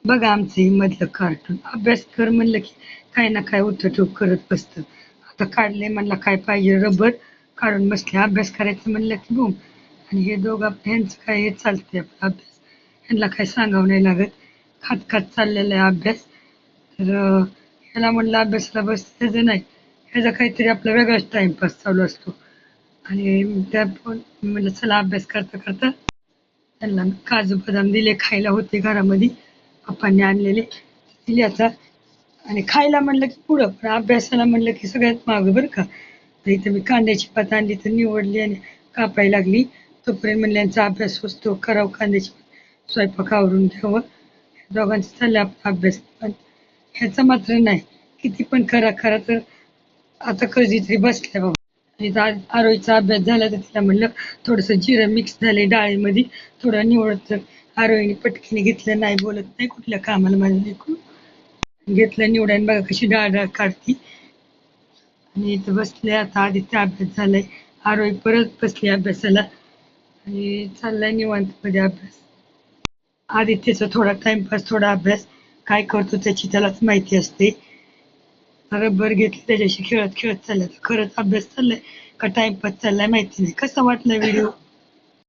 बघा आमचं हे मधलं कार्टून अभ्यास कर म्हणलं की काय ना काय उठं करत बसतं. आता काढले म्हणलं काय पाहिजे रबर काढून बसले अभ्यास करायचं म्हणलं की बुम. आणि हे दोघं ह्यांचं काय हे चालतंय आपला अभ्यास. ह्यांना काय सांगावं नाही लागत. खात खात चाललेला आहे अभ्यास. तर ह्याला म्हणलं अभ्यासाला बस त्याचं नाही. ह्याचा काहीतरी आपला वेगळाच टाइमपास चालू असतो. आणि त्या पण म्हणलं चला अभ्यास करता करता त्यांना काजू बदाम दिले खायला होते घरामध्ये पप्पांनी आणलेले दिले आता. आणि खायला म्हणलं की पुढं पण अभ्यासाला म्हणलं की सगळ्यात मागं बरं का. तर इथं मी कांद्याची पात आणली तर निवडली आणि कापायला लागली. तोपर्यंत म्हणलं यांचा अभ्यास होतो करावं कांद्याची पात स्वयंपाक आवरून घ्यावं. दोघांचं चाललं आपला अभ्यास पण ह्याचा मात्र नाही. किती पण करा खरा तर आता कधीतरी बसल्या बाबा. आणि आज आरोहीचा अभ्यास झाला तर तिला म्हणलं थोडंसं जिरं मिक्स झालंय डाळीमध्ये थोडं निवडत तर आरोहीने पटकीने घेतलं नाही बोलत नाही कुठल्या कामाला माझं लेकरू. घेतलं निवडायला बघा कशी डाळ डाळ काढती. आणि इथं बसले आता आदित्य अभ्यास झालाय. आरोही परत बसली अभ्यासाला आणि चाललाय निवांत मध्ये अभ्यास. आदित्यचा थोडा टाइमपास थोडा अभ्यास काय करतो त्याची त्यालाच माहिती असते. रबर घेतली त्याच्याशी खेळत खेळत चाललाय खरंच अभ्यास चाललाय का टाइमपास चाललाय माहिती नाही. कसा वाटला व्हिडिओ?